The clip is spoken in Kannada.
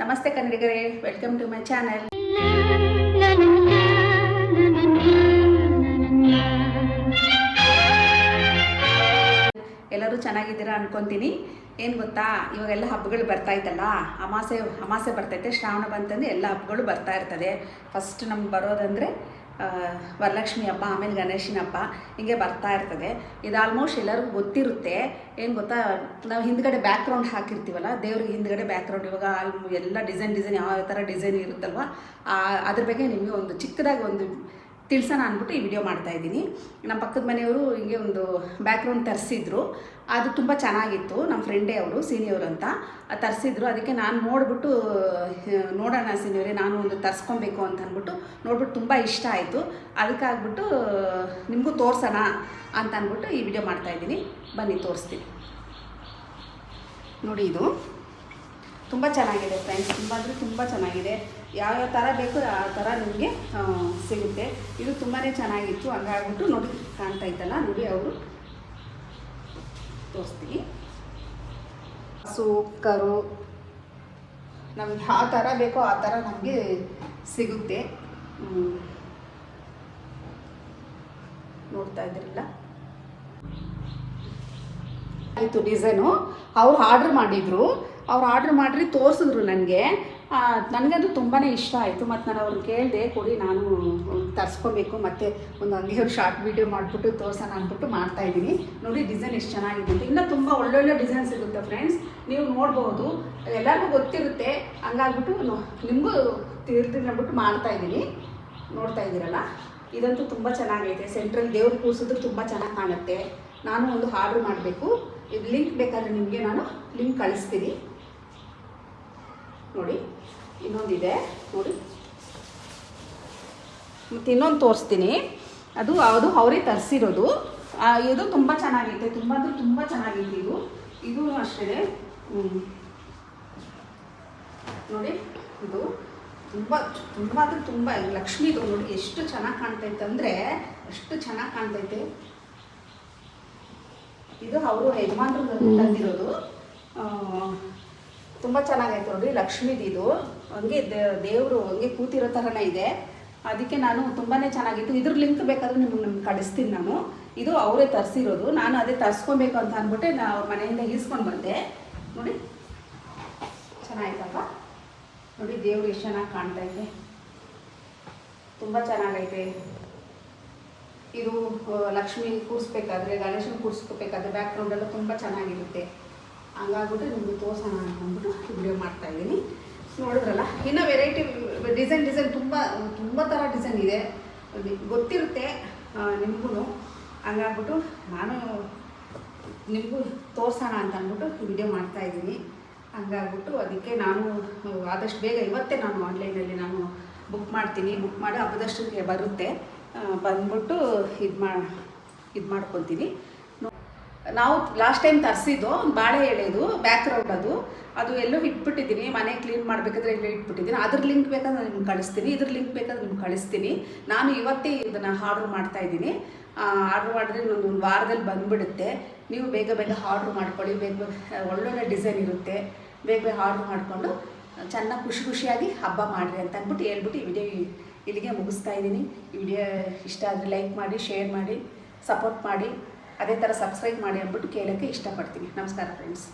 ನಮಸ್ತೆ ಕನ್ನಡಿಗರೇ, ವೆಲ್ಕಮ್ ಟು ಮೈ ಚಾನೆಲ್. ಎಲ್ಲರೂ ಚೆನ್ನಾಗಿದ್ದೀರಾ ಅನ್ಕೊತೀನಿ. ಏನು ಗೊತ್ತಾ, ಇವಾಗೆಲ್ಲ ಹಬ್ಬಗಳು ಬರ್ತಾ ಇತ್ತಲ್ಲ, ಅಮಾಸೆ ಬರ್ತೈತೆ, ಶ್ರಾವಣ ಬಂತಂದರೆ ಎಲ್ಲ ಹಬ್ಬಗಳು ಬರ್ತಾ ಇರ್ತದೆ. ಫಸ್ಟ್ ನಮ್ಗೆ ಬರೋದಂದರೆ ವರಲಕ್ಷ್ಮಿ ಹಬ್ಬ, ಆಮೇಲೆ ಗಣೇಶನ ಹಬ್ಬ, ಹೀಗೆ ಬರ್ತಾ ಇರ್ತದೆ. ಇದು ಆಲ್ಮೋಸ್ಟ್ ಎಲ್ಲರಿಗೂ ಗೊತ್ತಿರುತ್ತೆ. ಏನು ಗೊತ್ತಾ, ನಾವು ಹಿಂದ್ಗಡೆ ಬ್ಯಾಕ್ಗ್ರೌಂಡ್ ಹಾಕಿರ್ತೀವಲ್ಲ, ದೇವ್ರಿಗೆ ಹಿಂದ್ಗಡೆ ಬ್ಯಾಕ್ಗ್ರೌಂಡ್, ಇವಾಗ ಎಲ್ಲ ಡಿಸೈನ್ ಯಾವ ಥರ ಡಿಸೈನ್ ಇರುತ್ತಲ್ವ, ಅದ್ರ ಬಗ್ಗೆ ನಿಮಗೆ ಒಂದು ಚಿಕ್ಕದಾಗಿ ಒಂದು ತಿಳಿಸೋಣ ಅಂದ್ಬಿಟ್ಟು ಈ ವಿಡಿಯೋ ಮಾಡ್ತಾಯಿದ್ದೀನಿ. ನಮ್ಮ ಪಕ್ಕದ ಮನೆಯವರು ಹಿಂಗೆ ಒಂದು ಬ್ಯಾಕ್ಗ್ರೌಂಡ್ ತರಿಸಿದ್ರು. ಅದು ತುಂಬ ಚೆನ್ನಾಗಿತ್ತು. ನಮ್ಮ ಫ್ರೆಂಡೇ ಅವರು, ಸೀನಿಯರ್ ಅಂತ ತರಿಸಿದ್ರು. ಅದಕ್ಕೆ ನಾನು ನೋಡಿಬಿಟ್ಟು, ನೋಡೋಣ ಸೀನಿಯರೇ, ನಾನು ಒಂದು ತರಿಸ್ಕೊಬೇಕು ಅಂತ ಅಂದ್ಬಿಟ್ಟು ನೋಡ್ಬಿಟ್ಟು ತುಂಬ ಇಷ್ಟ ಆಯಿತು. ಅದಕ್ಕಾಗ್ಬಿಟ್ಟು ನಿಮಗೂ ತೋರಿಸೋಣ ಅಂತ ಅಂದ್ಬಿಟ್ಟು ಈ ವಿಡಿಯೋ ಮಾಡ್ತಾಯಿದ್ದೀನಿ. ಬನ್ನಿ ತೋರಿಸ್ತೀನಿ. ನೋಡಿ, ಇದು ತುಂಬ ಚೆನ್ನಾಗಿದೆ ಫ್ರೆಂಡ್ಸ್, ತುಂಬ ಅಂದರೆ ತುಂಬ ಚೆನ್ನಾಗಿದೆ. ಯಾವ್ಯಾವ ಥರ ಬೇಕು ಆ ಥರ ನಿಮಗೆ ಸಿಗುತ್ತೆ. ಇದು ತುಂಬಾ ಚೆನ್ನಾಗಿತ್ತು. ಹಂಗಾಗ್ಬಿಟ್ಟು ನೋಡಿ, ಕಾಣ್ತಾ ಇತ್ತಲ್ಲ, ನೋಡಿ ಅವರು ತೋರಿಸ್ತೀನಿ. ಹಸು ಕರು ನಮ್ಗೆ ಯಾವ ಥರ ಬೇಕೋ ಆ ಥರ ನಮಗೆ ಸಿಗುತ್ತೆ. ನೋಡ್ತಾ ಇದ್ದೀರಲ್ಲ, ಆಯಿತು ಡಿಸೈನು. ಅವ್ರು ಆರ್ಡ್ರ್ ಮಾಡಿದರು. ಅವ್ರು ಆರ್ಡ್ರ್ ಮಾಡಿ ತೋರಿಸಿದ್ರು ನನಗೆ. ನನಗದು ತುಂಬಾ ಇಷ್ಟ ಆಯಿತು. ಮತ್ತು ನಾನು ಅವ್ರನ್ನ ಕೇಳಿದೆ, ಕೊಡಿ ನಾನು ತರಿಸ್ಕೋಬೇಕು, ಮತ್ತು ಒಂದು ಹಂಗೆ ಅವ್ರು ಶಾರ್ಟ್ ವೀಡಿಯೋ ಮಾಡಿಬಿಟ್ಟು ತೋರ್ಸೋಣ ಅಂದ್ಬಿಟ್ಟು ಮಾಡ್ತಾಯಿದ್ದೀನಿ. ನೋಡಿ ಡಿಸೈನ್ ಎಷ್ಟು ಚೆನ್ನಾಗಿದೆ ಅಂತ. ಇನ್ನೂ ತುಂಬ ಒಳ್ಳೊಳ್ಳೆ ಡಿಸೈನ್ ಸಿಗುತ್ತೆ ಫ್ರೆಂಡ್ಸ್, ನೀವು ನೋಡ್ಬೋದು. ಎಲ್ಲರಿಗೂ ಗೊತ್ತಿರುತ್ತೆ. ಹಂಗಾಗ್ಬಿಟ್ಟು ನಿಮಗೂ ತಿರ್ತೀನಿ ಅಂದ್ಬಿಟ್ಟು ಮಾಡ್ತಾಯಿದ್ದೀನಿ. ನೋಡ್ತಾ ಇದ್ದೀರಲ್ಲ, ಇದಂತೂ ತುಂಬ ಚೆನ್ನಾಗೈತೆ. ಸೆಂಟ್ರಲ್ ದೇವ್ರ ಕೂಸಿದ್ರು ತುಂಬ ಚೆನ್ನಾಗಿ ಕಾಣುತ್ತೆ. ನಾನು ಒಂದು ಆರ್ಡ್ರ್ ಮಾಡಬೇಕು. ಇದು ಲಿಂಕ್ ಬೇಕಾದರೆ ನಿಮಗೆ ನಾನು ಲಿಂಕ್ ಕಳಿಸ್ತೀನಿ. ನೋಡಿ, ಇನ್ನೊಂದಿದೆ ನೋಡಿ, ಮತ್ತು ಇನ್ನೊಂದು ತೋರಿಸ್ತೀನಿ. ಅದು ಅವರೇ ತರಿಸಿರೋದು. ಇದು ತುಂಬ ಚೆನ್ನಾಗೈತೆ, ತುಂಬ ಅಂದರೆ ತುಂಬ ಚೆನ್ನಾಗೈತೆ. ಇದು ಅಷ್ಟೇ. ನೋಡಿ, ಇದು ತುಂಬ ಅಂದರೆ ತುಂಬ ಲಕ್ಷ್ಮೀದು. ನೋಡಿ ಎಷ್ಟು ಚೆನ್ನಾಗಿ ಕಾಣ್ತೈತೆ ಅಂದರೆ ಎಷ್ಟು ಚೆನ್ನಾಗಿ ಕಾಣ್ತೈತೆ. ಇದು ಅವರು ಯಜಮಾನ್ರು ತಂದಿರೋದು. ತುಂಬ ಚೆನ್ನಾಗೈತೆ ನೋಡಿ, ಲಕ್ಷ್ಮೀದು. ಇದು ಹಂಗೆ ದೇವರು ಹಂಗೆ ಕೂತಿರೋ ಥರನೇ ಇದೆ. ಅದಕ್ಕೆ ನಾನು ತುಂಬಾ ಚೆನ್ನಾಗಿತ್ತು. ಇದ್ರ ಲಿಂಕ್ ಬೇಕಾದರೆ ನಿಮ್ಗೆ ಕಳಿಸ್ತೀನಿ ನಾನು. ಇದು ಅವರೇ ತರಿಸಿರೋದು. ನಾನು ಅದೇ ತರಿಸ್ಕೊಬೇಕು ಅಂತ ಅಂದ್ಬಿಟ್ಟೆ ಅವ್ರ ಮನೆಯಿಂದ ಈಸ್ಕೊಂಡು ಬಂದೆ. ನೋಡಿ ಚೆನ್ನಾಗಿತ್ತಲ್ಲ. ನೋಡಿ ದೇವ್ರು ಎಷ್ಟು ಚೆನ್ನಾಗಿ ಕಾಣ್ತೈತೆ, ತುಂಬ ಚೆನ್ನಾಗೈತೆ. ಇದು ಲಕ್ಷ್ಮಿ ಕೂರಿಸ್ಬೇಕಾದ್ರೆ, ಗಣೇಶನ ಕೂರಿಸ್ಕೋಬೇಕಾದ್ರೆ ಬ್ಯಾಕ್ಗ್ರೌಂಡೆಲ್ಲ ತುಂಬ ಚೆನ್ನಾಗಿರುತ್ತೆ. ಹಂಗಾಗ್ಬಿಟ್ಟು ನಿಮಗೆ ತೋರ್ಸೋಣ ಅಂದ್ಬಿಟ್ಟು ವಿಡಿಯೋ ಮಾಡ್ತಾಯಿದ್ದೀನಿ. ನೋಡಿದ್ರಲ್ಲ, ಇನ್ನೂ ವೆರೈಟಿ ಡಿಸೈನ್ ತುಂಬ ಥರ ಡಿಸೈನ್ ಇದೆ, ಗೊತ್ತಿರುತ್ತೆ ನಿಮಗೂ. ಹಂಗಾಗ್ಬಿಟ್ಟು ನಾನು ನಿಮಗೂ ತೋರ್ಸೋಣ ಅಂತ ಅಂದ್ಬಿಟ್ಟು ವಿಡಿಯೋ ಮಾಡ್ತಾಯಿದ್ದೀನಿ. ಹಂಗಾಗ್ಬಿಟ್ಟು ಅದಕ್ಕೆ ನಾನು ಆದಷ್ಟು ಬೇಗ ಇವತ್ತೇ ನಾನು ಆನ್ಲೈನಲ್ಲಿ ನಾನು ಬುಕ್ ಮಾಡ್ತೀನಿ. ಬುಕ್ ಮಾಡಿ ಹಬ್ಬದಷ್ಟಕ್ಕೆ ಬರುತ್ತೆ. ಬಂದ್ಬಿಟ್ಟು ಇದು ಮಾಡ್ಕೊತೀನಿ. ನಾವು ಲಾಸ್ಟ್ ಟೈಮ್ ತರಿಸಿದ್ದು ಒಂದು ಬಾಳೆ ಎಳೆದು ಬ್ಯಾಕ್ಗ್ರೌಂಡ್, ಅದು ಎಲ್ಲೋ ಇಟ್ಬಿಟ್ಟಿದ್ದೀನಿ. ಮನೆ ಕ್ಲೀನ್ ಮಾಡಬೇಕಾದ್ರೆ ಎಲ್ಲೋ ಇಟ್ಬಿಟ್ಟಿದ್ದೀನಿ. ಅದ್ರ ಲಿಂಕ್ ಬೇಕಾದ್ರೆ ನಿಮ್ಗೆ ಕಳಿಸ್ತೀನಿ, ಇದ್ರ ಲಿಂಕ್ ಬೇಕಾದ್ರೆ ನಿಮ್ಗೆ ಕಳಿಸ್ತೀನಿ. ನಾನು ಇವತ್ತೇ ಇದನ್ನು ಆರ್ಡ್ರ್ ಮಾಡ್ತಾಯಿದ್ದೀನಿ. ಆರ್ಡ್ರ್ ಮಾಡಿದ್ರೆ ಒಂದು ವಾರದಲ್ಲಿ ಬಂದುಬಿಡುತ್ತೆ. ನೀವು ಬೇಗ ಆರ್ಡ್ರ್ ಮಾಡ್ಕೊಳ್ಳಿ. ಒಳ್ಳೊಳ್ಳೆ ಡಿಸೈನ್ ಇರುತ್ತೆ. ಬೇಗ ಆರ್ಡ್ರ್ ಮಾಡಿಕೊಂಡು ಚೆನ್ನಾಗಿ ಖುಷಿಯಾಗಿ ಹಬ್ಬ ಮಾಡಿರಿ ಅಂತ ಅಂದ್ಬಿಟ್ಟು ಹೇಳ್ಬಿಟ್ಟು ಈ ವಿಡಿಯೋ ಇಲ್ಲಿಗೆ ಮುಗಿಸ್ತಾ ಇದ್ದೀನಿ. ಈ ವಿಡಿಯೋ ಇಷ್ಟ ಆದರೆ ಲೈಕ್ ಮಾಡಿ, ಶೇರ್ ಮಾಡಿ, ಸಪೋರ್ಟ್ ಮಾಡಿ, ಅದೇ ಥರ ಸಬ್ಸ್ಕ್ರೈಬ್ ಮಾಡಿ ಅಂದ್ಬಿಟ್ಟು ಕೇಳೋಕ್ಕೆ ಇಷ್ಟಪಡ್ತೀನಿ. ನಮಸ್ಕಾರ ಫ್ರೆಂಡ್ಸ್.